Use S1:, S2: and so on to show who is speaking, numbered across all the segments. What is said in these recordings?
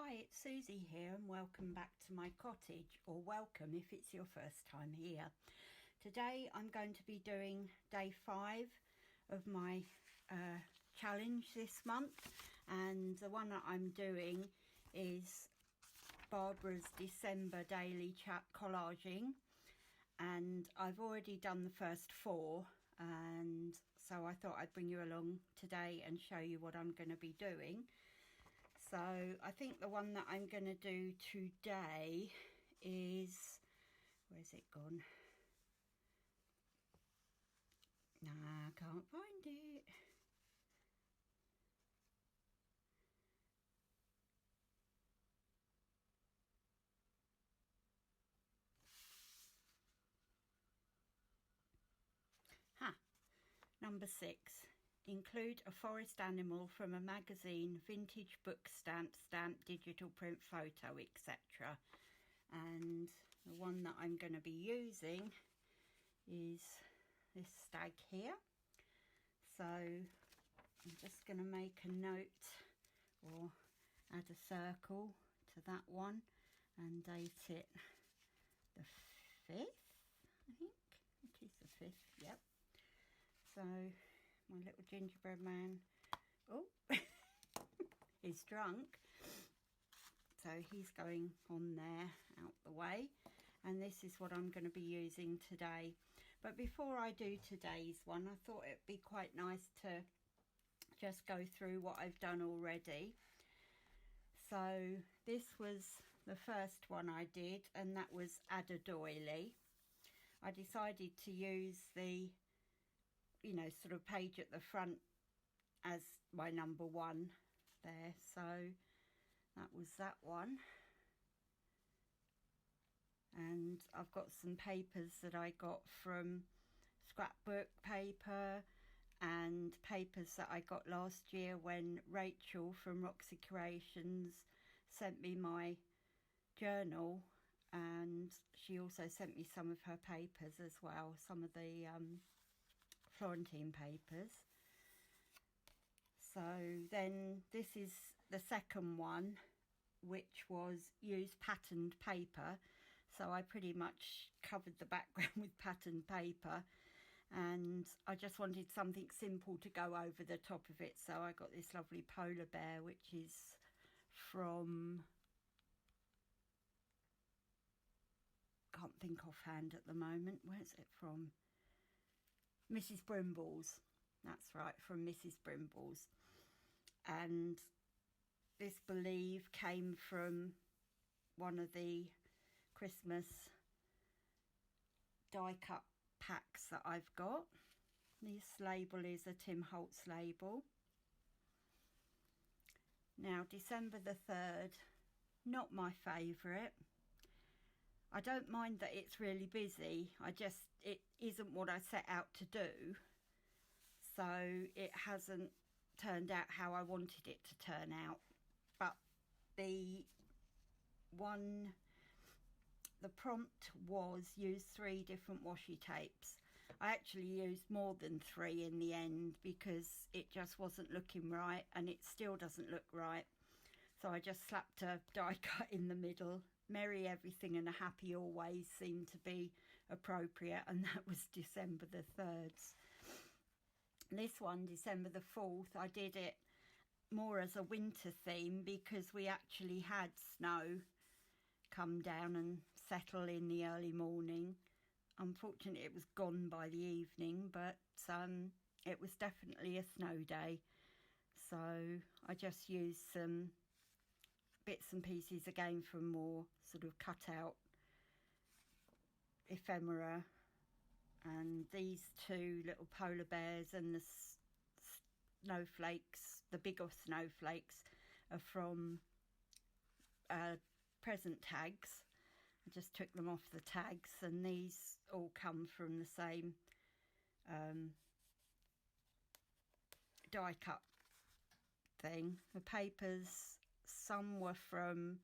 S1: Hi, it's Susie here and welcome back to my cottage, or welcome if it's your first time here. Today I'm going to be doing day 5 of my challenge this month, and the one that I'm doing is Barbara's December daily collaging, and I've already done the first 4, and so I thought I'd bring you along today and show you what I'm going to be doing. So I think the one that I'm going to do today is, where's it gone? Nah, I can't find it. Number 6. Include a forest animal from a magazine, vintage book stamp, digital print photo, etc. And the one that I'm going to be using is this stag here. So I'm just going to make a note or add a circle to that one and date it the 5th, I think. It is the 5th, yep. So my little gingerbread man, oh, is drunk, so he's going on there out the way, and this is what I'm going to be using today. But before I do today's one, I thought it'd be quite nice to just go through what I've done already. So this was the first one I did, and that was add a doily. I decided to use the sort of page at the front as my number 1 there, so that was that one. And I've got some papers that I got from scrapbook paper and papers that I got last year when Rachel from Roxy Creations sent me my journal, and she also sent me some of her papers as well, some of the Florentine papers. So then this is the second one, which was use patterned paper. So I pretty much covered the background with patterned paper, and I just wanted something simple to go over the top of it. So I got this lovely polar bear, which is from, can't think offhand at the moment, where's it from? Mrs. Brimble's, that's right, from Mrs. Brimble's. And this believe came from one of the Christmas die cut packs that I've got. This label is a Tim Holtz label. Now, December the 3rd, not my favourite. I don't mind that it's really busy, it isn't what I set out to do, so it hasn't turned out how I wanted it to turn out. But the prompt was use 3 different washi tapes. I actually used more than 3 in the end because it just wasn't looking right, and it still doesn't look right. So I just slapped a die cut in the middle. Merry Everything and a Happy Always seemed to be appropriate, and that was December the 3rd's. This one, December the 4th, I did it more as a winter theme because we actually had snow come down and settle in the early morning. Unfortunately, it was gone by the evening, but it was definitely a snow day. So I just used some bits and pieces again from more sort of cut out ephemera, and these 2 little polar bears and the snowflakes, the bigger snowflakes, are from present tags. I just took them off the tags, and these all come from the same die cut thing. The papers, some were from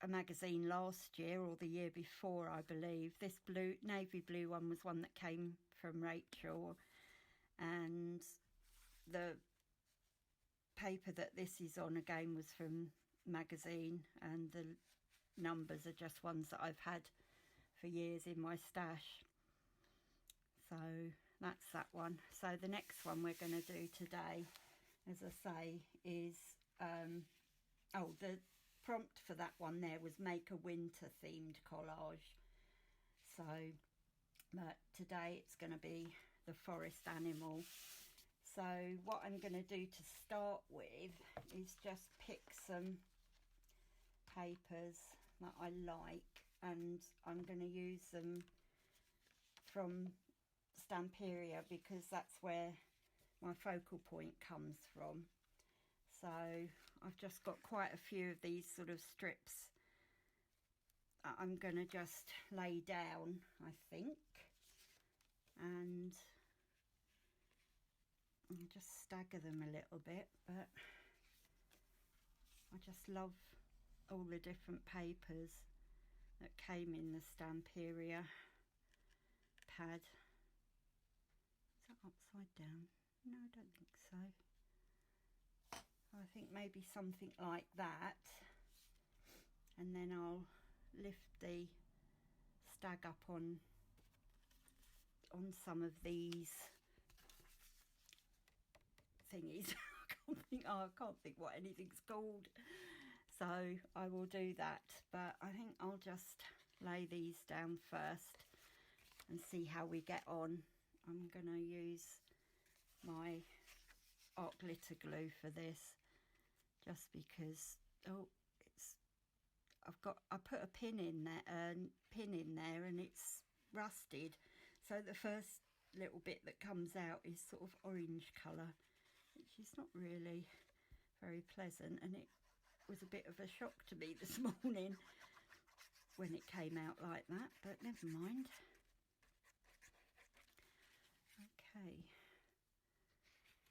S1: a magazine last year or the year before, I believe. This navy blue one was one that came from Rachel, and the paper that this is on again was from magazine, and the numbers are just ones that I've had for years in my stash. So that's that one. So the next one we're going to do today, as I say, is oh, the prompt for that one there was make a winter themed collage. So but today it's going to be the forest animal. So what I'm going to do to start with is just pick some papers that I like, and I'm going to use them from Stamperia because that's where my focal point comes from. So I've just got quite a few of these sort of strips that I'm going to just lay down, I think, and I'll just stagger them a little bit, but I just love all the different papers that came in the Stamperia pad. Is that upside down? No, I don't think so. I think maybe something like that, and then I'll lift the stag up on some of these thingies. I can't think what anything's called, so I will do that, but I think I'll just lay these down first and see how we get on. I'm gonna use my art glitter glue for this, just because I put a pin in there and it's rusted, so the first little bit that comes out is sort of orange colour, which is not really very pleasant, and it was a bit of a shock to me this morning when it came out like that, but never mind. Okay,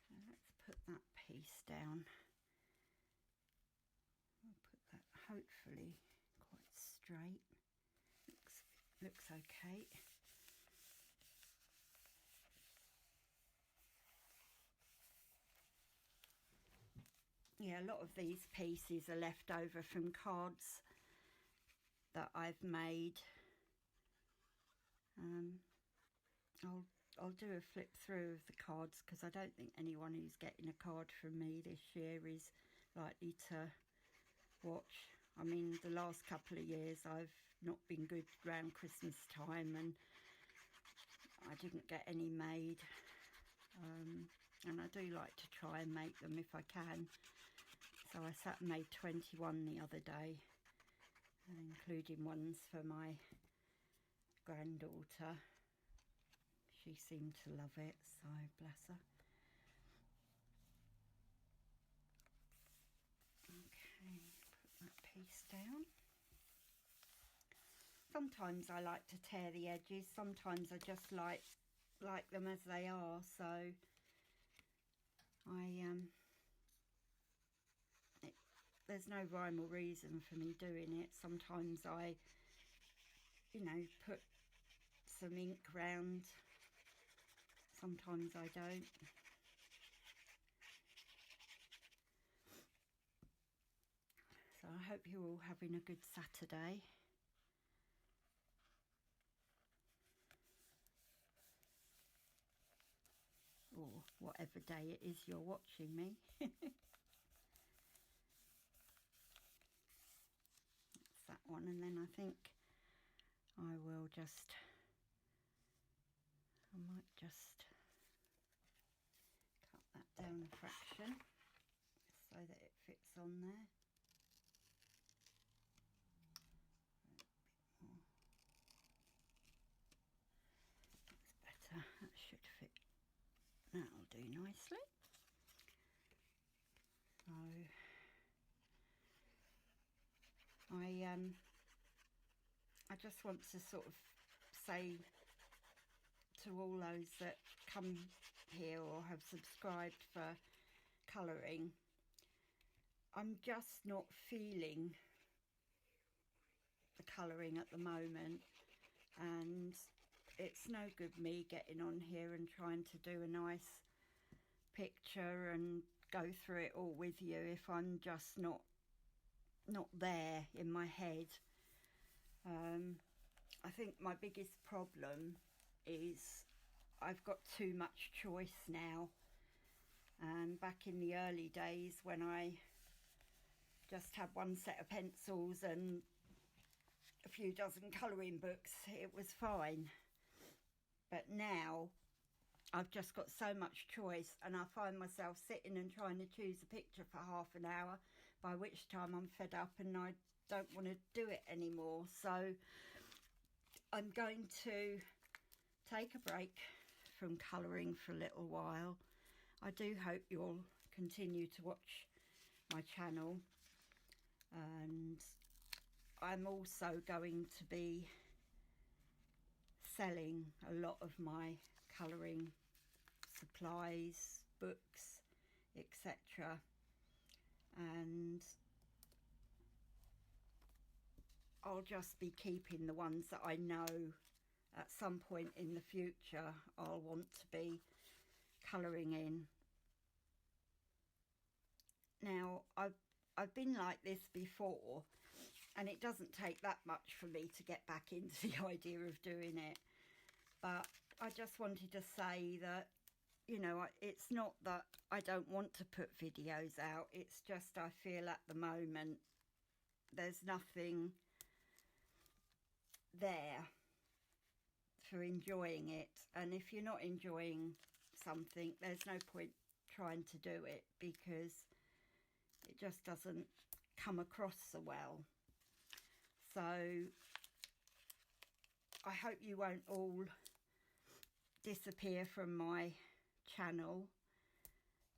S1: so let's put that piece down. I'll put that hopefully quite straight. Looks okay. Yeah, a lot of these pieces are left over from cards that I've made. I'll do a flip through of the cards because I don't think anyone who's getting a card from me this year is likely to watch. I mean, the last couple of years I've not been good around Christmas time, and I didn't get any made. And I do like to try and make them if I can. So I sat and made 21 the other day, including ones for my granddaughter. She seemed to love it, so bless her. Okay, put that piece down. Sometimes I like to tear the edges, sometimes I just like them as they are, so there's no rhyme or reason for me doing it. Sometimes I, put some ink round, sometimes I don't. So I hope you're all having a good Saturday. Or whatever day it is you're watching me. That's that one, and then I think I might just cut that down a fraction so that it fits on there. That's better, that should fit. That'll do nicely. So I just want to sort of say to all those that come here or have subscribed for colouring, I'm just not feeling the colouring at the moment, and it's no good me getting on here and trying to do a nice picture and go through it all with you if I'm just not there in my head. I think my biggest problem is I've got too much choice now. And back in the early days when I just had one set of pencils and a few dozen colouring books, it was fine. But now I've just got so much choice, and I find myself sitting and trying to choose a picture for half an hour, by which time I'm fed up and I don't want to do it anymore. So I'm going to take a break from colouring for a little while. I do hope you'll continue to watch my channel, and I'm also going to be selling a lot of my colouring supplies, books, etc. And I'll just be keeping the ones that I know at some point in the future I'll want to be colouring in. Now, I've been like this before, and it doesn't take that much for me to get back into the idea of doing it. But I just wanted to say that, you know, it's not that I don't want to put videos out. It's just I feel at the moment there's nothing there for enjoying it. And if you're not enjoying something, there's no point trying to do it, because it just doesn't come across so well. So I hope you won't all disappear from my channel,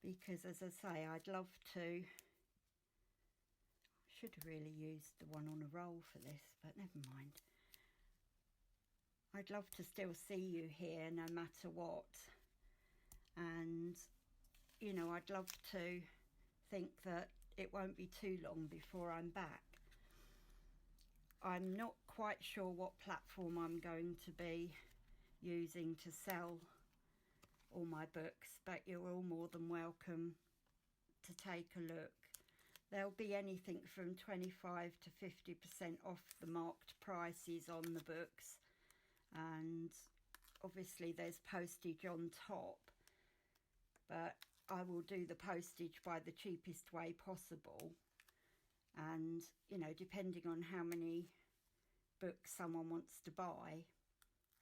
S1: because as I say, I'd love to. Should have really used the one on a roll for this, but never mind. I'd love to still see you here no matter what. And, you know, I'd love to think that it won't be too long before I'm back. I'm not quite sure what platform I'm going to be using to sell all my books, but you're all more than welcome to take a look. There'll be anything from 25 to 50% off the marked prices on the books, and obviously there's postage on top, but I will do the postage by the cheapest way possible. And, you know, depending on how many books someone wants to buy,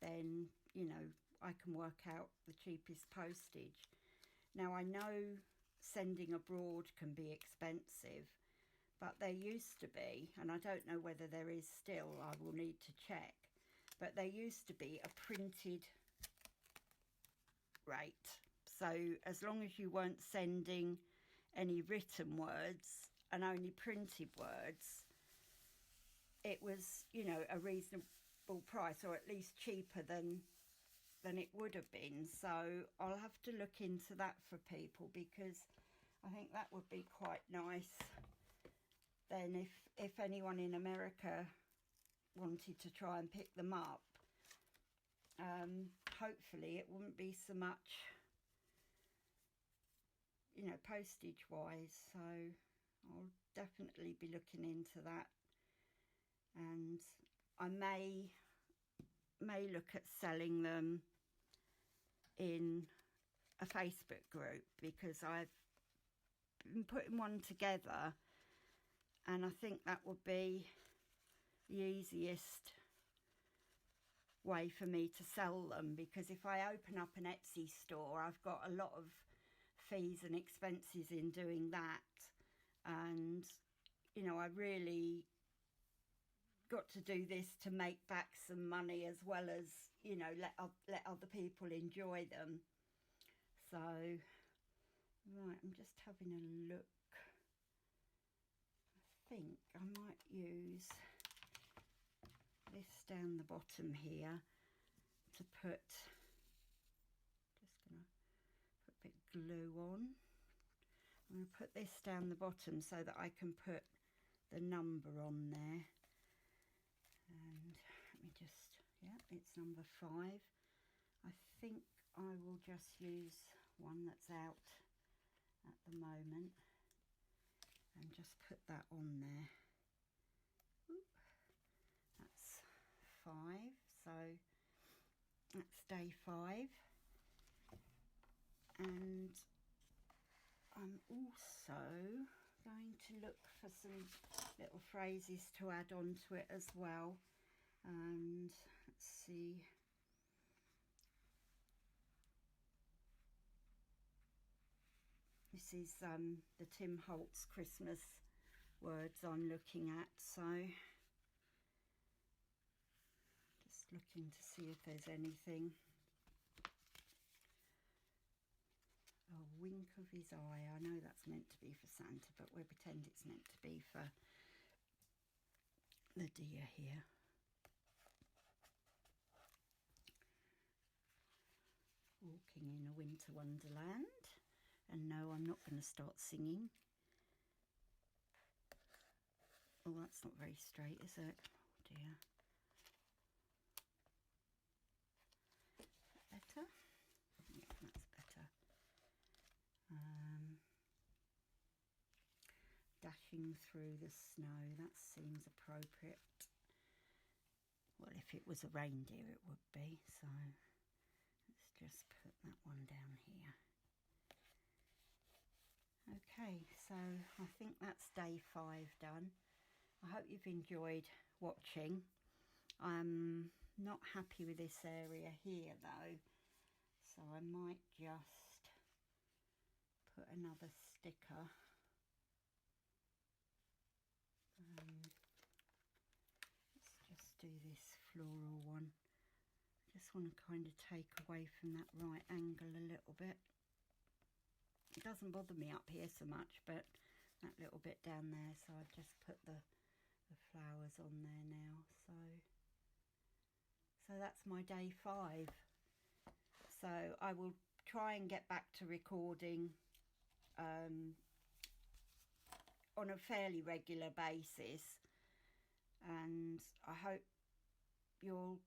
S1: then, you know, I can work out the cheapest postage. Now, I know sending abroad can be expensive, but there used to be, and I don't know whether there is still, I will need to check, but there used to be a printed rate. So as long as you weren't sending any written words and only printed words, it was, you know, a reasonable price, or at least cheaper than it would have been. So I'll have to look into that for people, because I think that would be quite nice. Then if anyone in America wanted to try and pick them up, hopefully it wouldn't be so much, you know, postage wise. So I'll definitely be looking into that, and I may look at selling them in a Facebook group, because I've been putting one together, and I think that would be the easiest way for me to sell them, because if I open up an Etsy store, I've got a lot of fees and expenses in doing that, and, you know, I really got to do this to make back some money, as well as, you know, let other people enjoy them. So, right, I'm just having a look. I think I might use this down the bottom here to put, just gonna put a bit of glue on. I'm gonna put this down the bottom so that I can put the number on there. And let me just, yeah, it's number 5. I think I will just use one that's out at the moment, and just put that on there. Oop. That's 5, so that's day 5. And I'm also going to look for some little phrases to add on to it as well. And let's see. This is the Tim Holtz Christmas words I'm looking at, so just looking to see if there's anything. A wink of his eye. I know that's meant to be for Santa, but we'll pretend it's meant to be for the deer here. Walking in a winter wonderland. And no, I'm not going to start singing. Oh, that's not very straight, is it? Oh dear. Better? Yeah, that's better. Dashing through the snow, that seems appropriate. Well, if it was a reindeer it would be, so let's just put that one down here. Okay, so I think that's day 5 done. I hope you've enjoyed watching. I'm not happy with this area here though, so I might just put another sticker. Let's just do this floral one. I just want to kind of take away from that right angle a little bit. It doesn't bother me up here so much, but that little bit down there, so I've just put the flowers on there now. So that's my day 5. So I will try and get back to recording on a fairly regular basis, and I hope you'll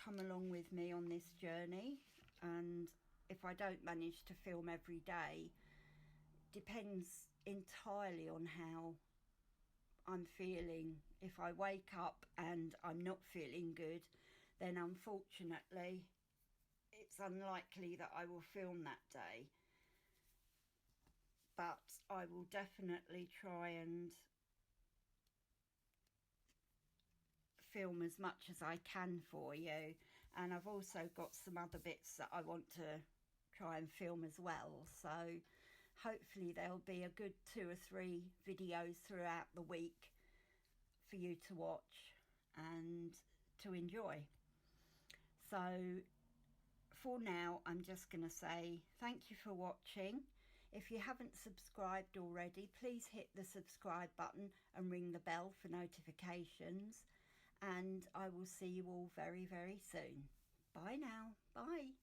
S1: come along with me on this journey. And if I don't manage to film every day, depends entirely on how I'm feeling. If I wake up and I'm not feeling good, then unfortunately it's unlikely that I will film that day. But I will definitely try and film as much as I can for you. And I've also got some other bits that I want to try and film as well. So hopefully there'll be a good 2 or 3 videos throughout the week for you to watch and to enjoy. So for now, I'm just going to say thank you for watching. If you haven't subscribed already, please hit the subscribe button and ring the bell for notifications. And I will see you all very, very soon. Bye now. Bye.